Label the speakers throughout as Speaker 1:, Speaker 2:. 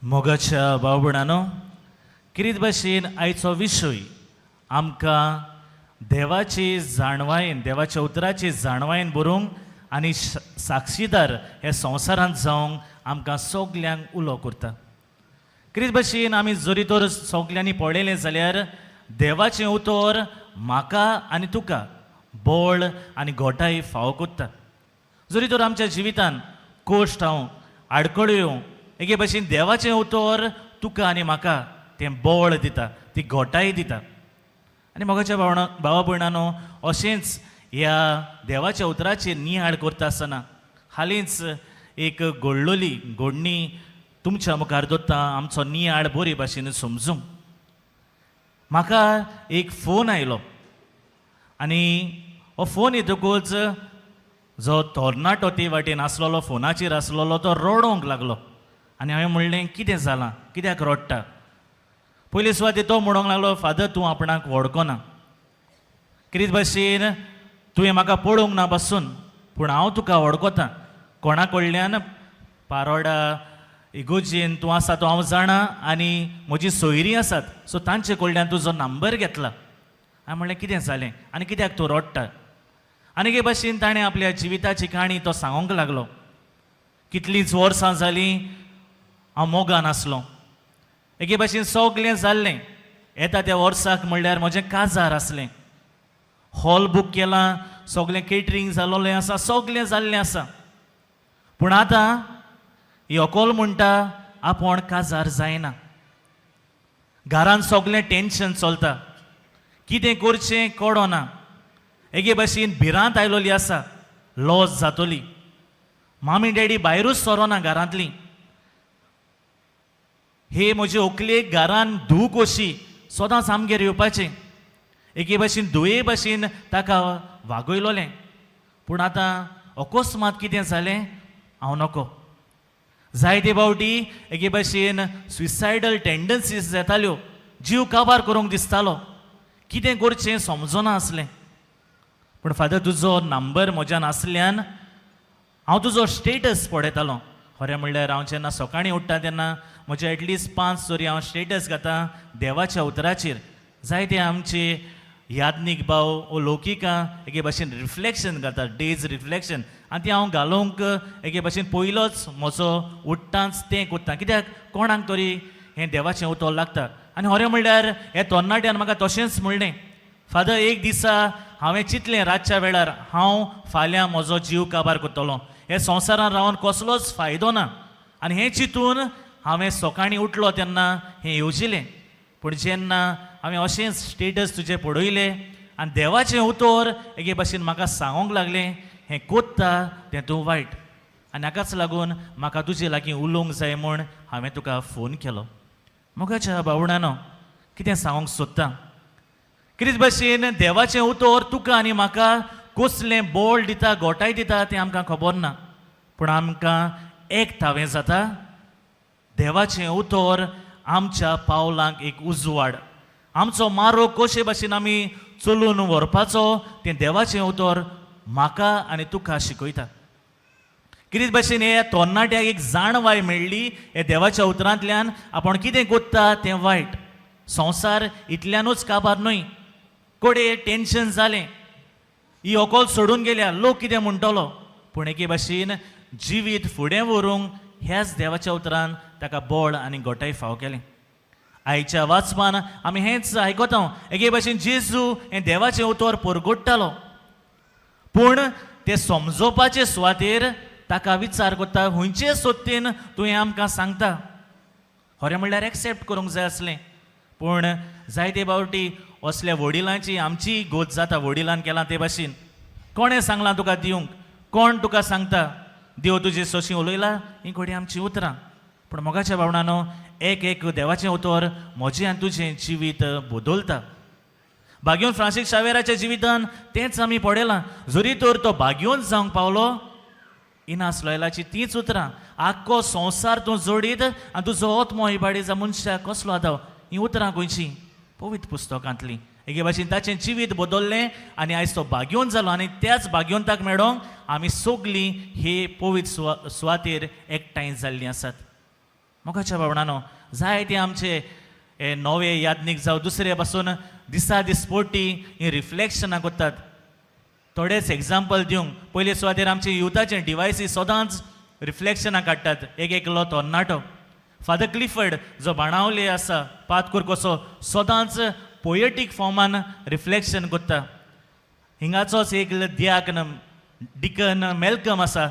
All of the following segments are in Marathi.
Speaker 1: मोगाच्या भाव भयणांनो, किरीत भाशेन आयचो विशय आमकां देवाची जाणवायेन, देवाच्या उतराची जाणवायेन बरोवंक आनी साक्षीदार हे संवसारांत जावंक आमकां सगल्यांक उलो करता. किरीत भाशेन आमी जरी तर सगल्यांनी पळयलें जाल्यार देवाचें उतर म्हाका आनी तुका बळ आनी घोटाय फावो कोत्ता. जरी तर आमच्या जिवितान कोश्ट हांव आडखळ्यो एके भाशेन देवाचें उतर तुका आनी म्हाका तें बळ दिता, ती घोटाय दिता. आनी मोगाच्या भावा भयणांनो, अशेंच ह्या देवाच्या उतराचेर नियाळ करता आसतना हालींच एक घोडणी तुमच्या मुखार दवरता, आमचो नियाळ बरे भाशेन समजूंक. म्हाका एक फोन आयलो आनी हो फोन येतकूच जो तरणाटो ते वाटेन आसलेलो, फोनाचेर आसलेलो, तो रडोंक लागलो. आनी हांवें म्हणलें, कितें जालां, कित्याक रडटा? पयले सुवातेर तो म्हणूंक लागलो, फादर तूं आपणाक वळखना. कितें भाशेन तुवें म्हाका पळोवंक ना बसून, पूण हांव तुका वळखता. कोणा कडल्यान? पारोडा इगोजेन तूं आसा तो हांव जाणा आनी म्हजी सोयरीं आसात, सो तांचे कडल्यान तुजो नंबर घेतला. हांवें म्हणलें, कितें जालें आनी कित्याक तूं रडटा? आनी हे भाशेन ताणें आपल्या जिविताची काणी तो सांगूंक लागलो. कितलींच वर्सां जालीं हांव मोगान आसलो. एके भाशेन सगलें जाल्लें. येता त्या वर्साक म्हणल्यार म्हजें काजार आसलें, हॉल बूक केलां, सगलें केटरींग जाल्लें आसा, सगलें जाल्लें आसा. पूण आतां ही अकोल म्हणटा आपूण काजार जायना. घरान सगलें टेन्शन चलता, कितें करचें कळना. एके भाशेन भिरांत आयलोली आसा, लॉस जातली. मामी डॅडी भायरूच सरोना घरांतलीं. हे म्हजे व्हंकलेक घरान धूव कशी सदांच आमगेर येवपाचें. एके भाशेन धुये भाशेन ताका वागयलोलें. पूण आतां अकस्मात कितें जालें, हांव नको. जायते फावटी एके भाशेन सुसायडल टेंडन्सीज येताल्यो, जीव काबार करूंक दिसतालो. कितें करचें समजना आसलें. पूण फादर तुजो नंबर म्हज्यान आसल्यान हांव तुजो स्टेटस पळयतालो. खरें म्हणल्यार हांव जेन्ना सकाळीं उठ्ठा तेन्ना म्हजे एटलिस्ट 5 तरी हांव स्टेटस घातां देवाच्या उतराचेर. जायते आमचे याज्ञीक भाव लौकिकां एके भाशेन रिफ्लेक्शन घातात, डेज रिफ्लेक्शन, आनी तें हांव घालूंक एके भाशेन पयलोच म्हजो उठ्ठांच तें कोत्ता. कित्याक कोणाक तरी हें देवाचें उतर लागता. आनी खरें म्हणल्यार हे तरणाट्यान म्हाका तशेंच म्हणलें, फादर एक दिसा हांवें चिंतलें रातच्या वेळार हांव फाल्यां म्हजो जीव काबार करतलो. हे संवसारान रावन कसलोच फायदो ना. आनी हें चिंतून हांवें सकाळीं उठलो तेन्ना हें येवजिलें. पूण जेन्ना हांवें अशेंच स्टेटस तुजें पळयलें आनी देवाचें उतर एके भाशेन म्हाका सांगूंक लागलें, हें कोत्ता तें तूं वायट. आनी हाकाच लागून म्हाका तुजे लागीं उलोवंक जाय म्हूण हांवें तुका फोन केलो. मोगाच्या भावणानो, कितें सांगूंक सोदता? कितें भाशेन देवाचें उतर तुका आनी म्हाका कसलें बळ दिता, घोटाय दिता तें आमकां खबर ना. पूण आमकां एक थावें जाता, देवाचें उतर आमच्या पावलांक एक उजवाड. आमचो मारो कशे भाशेन आमी चलून व्हरपाचो तें देवाचें उतर म्हाका आनी तुका शिकयता. कितें भाशेन हे तरणाट्याक एक जाणवाय मेळ्ळी हे देवाच्या उतरांतल्यान, आपूण कितें कोत्ता तें वायट. संवसार इतल्यानूच काबार न्हय, कोडे टेन्शन जालें, ही अकोल सोडून गेल्या, लोक कितें म्हणटलो. पूण एके भाशेन जिवीत फुडें व्हरूंक ह्याच देवाच्या उतरान ताका बळ आनी घोटाय फाव केलें. आयच्या वाचपान आमी हेंच आयकता, एके भाशेन जेजू हें देवाचें उतर परगट्टालो. पूण तें समजोवपाचे सुवातेर ताका विचार करता, खंयचे सोत्तेन तूं हें आमकां सांगता. खरें म्हणल्यार एक्सेप्ट करूंक जाय आसलें. पूण जायते फावटी असल्या वडिलांची आमची गोत जाता, वडिलान केलां ते भाशेन. कोणें सांगलां तुका दिवंक? कोण तुका सांगता? देव तुजे सोशी उलयला, ही घोडी आमची उतरां. पूण मोगाच्या भावणानो, एक एक देवाचें उतर म्हजें आनी तुजें जिवीत बदलता. भाग्योन फ्रांसीस शावेराच्या जिवितान तेंच आमी पळयलां. जरी तर तो भाग्योन जावंक पावलो, इनास लॉयलाची तीच उतरां. आख्खो संवसार तूं जोडीत आनी तुजो आत्मो इबाडीचा मनशाक कसलो आतां, ही उतरां गोंयची पवित्र पुस्तकांतलीं. एके भाशेन ताचें जिवीत बदललें आनी आयज तो भाग्योन जालो. आनी त्याच भाग्योंताक मेळोंक आमी सगलीं हे पवित्र सुवातेर एकठांय जाल्लीं आसात. मोगाच्या भावणानो जायते आमचे हे नवे यादनीक जावं दुसरे पासून दिसा दिसपोटी ही रिफ्लेक्शनां करतात. थोडेच एग्जाम्पल दिवंक पयले सुवातेर आमचे युथाचे डिवायसीस सदांच रिफ्लेक्शनां काडटात. एक एकलो तरणाटो फादर क्लिफर्ड जो बाणावले आसा पातकूर कसो सदांच पोएटीक फॉर्मान रिफ्लेक्शन करता. हिंगाचोच एक दियाकन डिकन मेलकम आसा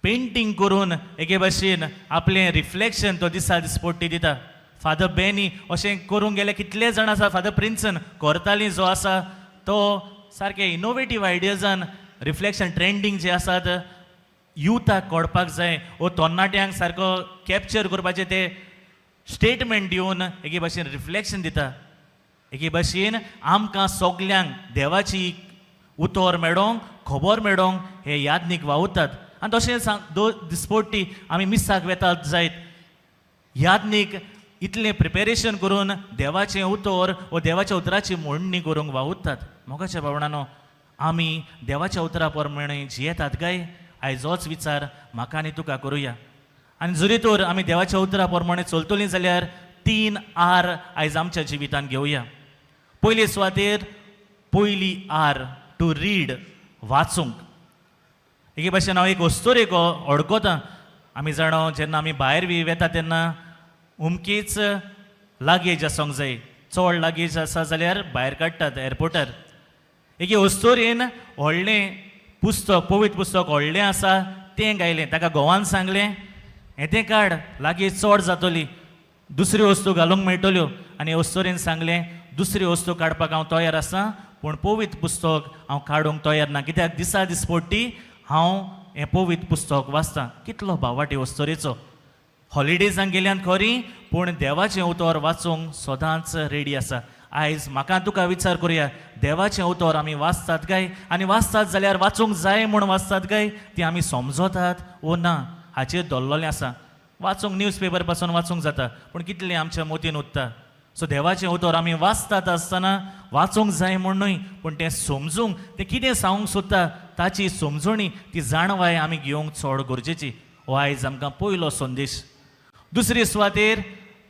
Speaker 1: पेंटींग करून एके भाशेन आपलें रिफ्लेक्शन तो दिसा दिसपोटी दिता. फादर बेनी अशें करूंक गेले कितले जाण आसा. फादर प्रिन्सन कोर्ताली जो आसा तो सारके इनोवेटीव आयडियाजान रिफ्लेक्शन ट्रेंडींग जे आसात युथाक कोडपाक जाय वो तरणाट्यांक सारको कॅप्चर करपाचें ते स्टेटमेंट दिवन एके भाशेन रिफ्लेक्शन दिता. एके भाशेन आमकां सगल्यांक देवाची उतर मेळोंक खबर मेळोंक हे यादनीक वावुरतात. आनी तशें दिसपोटी आमी मिसाक वेतात जायत यादनीक इतलें प्रिपेरेशन करून देवाचें उतर वो देवाच्या उतराची मोडणी करूंक वावुरतात. मोगाच्या भावणानो आमी देवाच्या उतरा प्रमाणे जियेतात काय आयज होच विचार म्हाका आनी तुका करुया. आनी जरी तर आमी देवाच्या उतरा प्रमाणे चलतलीं जाल्यार 3 आर आयज आमच्या जिवितान घेवया. पयले सुवातेर पयली आर टू रीड वाचूंक. एके भाशेन हांव एक वस्तूरेक अडकोतां. आमी जाणो जेन्ना आमी भायर बी वेता तेन्ना उमकीच लागेज आसूंक जाय. चड लागेज आसा जाल्यार भायर काडटात एअरपोर्टार. एके वस्तोरेन व्हडलें पुस्तक पवित्र पुस्तक व्हडलें आसा तें गायलें. ताका घोवान सांगलें हें तें काड लागेज चड जातली दुसरी वस्तू घालूंक मेळटल्यो. आनी वस्तोरेन सांगलें दुसरी वस्तू काडपाक हांव तयार आसा पूण पवित्र पुस्तक हांव काडूंक तयार ना कित्याक दिसा दिसपोटी हांव हें पवित्र पुस्तक वाचतां. कितलो भावाटी वस्तोरेचो. हॉलिडेजांक गेल्यान खरी पूण देवाचें उतर वाचूंक सदांच रेडी आसा. आयज म्हाका तुका विचार करुया देवाचें उतर आमी वाचतात काय आनी वाचतात जाल्यार वाचूंक जाय म्हूण वाचतात काय ती आमी समजतात वो ना हाचेर दल्लोलें आसा. वाचूंक न्यूज पेपर पासून वाचूंक जाता पूण कितलें आमच्या मोतीन उरता. सो देवाचें उतर आमी वाचतात आसतना वाचूंक जाय म्हूण न्हय पूण तें समजूंक तें कितें सांगूंक सोदता ताची समजणी ती जाणवाय आमी घेवंक चड गरजेची. हो आयज आमकां पयलो संदेश. दुसरे सुवातेर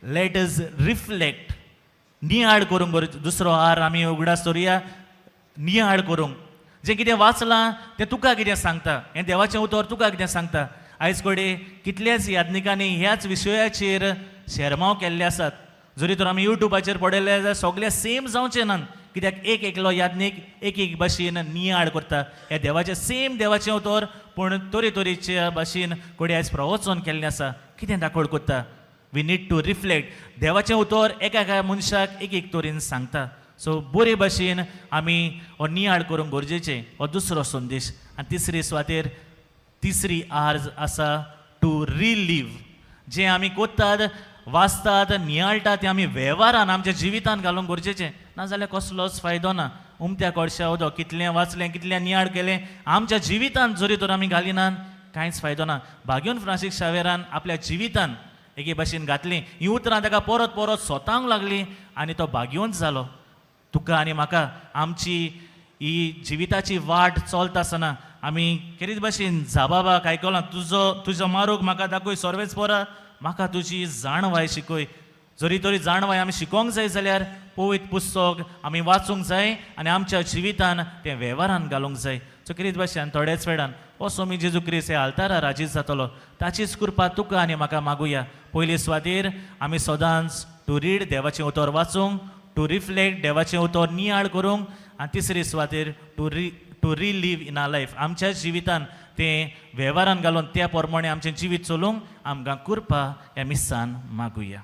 Speaker 1: लेट अस रिफ्लेक्ट नियाळ करूंक गरज. दुसरो आर आमी उगडास करुया नियाळ करूंक. जें कितें वाचलां तें तुका कितें सांगता. हें देवाचें उतर तुका कितें सांगता. आयज कडे कितल्याच यादनिकांनी ह्याच विशयाचेर शेरमाव केल्ले आसात. जरी तर आमी युट्यूबाचेर पडयले जाल्यार सगळे सेम जावचे नात कित्याक एक एकलो यादनीक एक एक भाशेन नियाळ करता. हे देवाचें सेम देवाचें उतर पूण तरेतरेच्या भाशेन कोणी आयज प्रवचन केल्लें आसा. कितें दाखोवड करता. We need to reflect. देवाचें उतर एका एका मनशाक एक एक तरेन सांगता. सो बरे भाशेन आमी हो नियाळ करूंक गरजेचें. हो दुसरो संदेश. आनी तिसरी सुवातेर तिसरी आर आसा टू रिलीव. जें आमी कोत्तात वाचतात नियाळटात तें आमी वेव्हारान आमच्या जिवितान घालूंक गरजेचें. नाजाल्यार कसलोच फायदो ना. उमत्या कोळशा उदक कितलें वाचलें कितलें नियाळ केलें आमच्या जिवितान जरी तर आमी घालिनात कांयच फायदो ना. भाग्योन फ्रांसीस शावेरान आपल्या जिवितान एके भाशेन घातलीं. हीं उतरां ताका परत परत सोतांक लागलीं आनी तो भाग्योंत जालो. तुका आनी म्हाका आमची ही जिविताची वाट चलता आसतना आमी केरीच भाशेन जाबाबाक आयकलां तुजो मारूक म्हाका दाखय सर्वेच पोरा म्हाका तुजी जाणवाय शिकय. जरी तरी जाणवाय आमी शिकोवंक जाय जाल्यार पवित्र पुस्तक आमी वाचूंक जाय आनी आमच्या जिवितान तें वेव्हारान घालूंक जाय. सो कितें भाशेन थोड्याच वेळान हो स्वामी जेजू क्रिस्त हे आल्तारा राजीत जातलो ताचीच कृपा तुका आनी म्हाका मागुया. पयले सुवातेर आमी सदांच टू रीड देवाचें उतर वाचूंक टू रिफ्लेक्ट देवाचें उतर नियाळ करूंक आनी तिसरी सुवातेर to relive in our life आमच्या जिवितान तें वेव्हारान घालून त्या प्रमाणे आमचें जिवीत चलोवंक आमकां कृपा ह्या मिस्सान मागुया.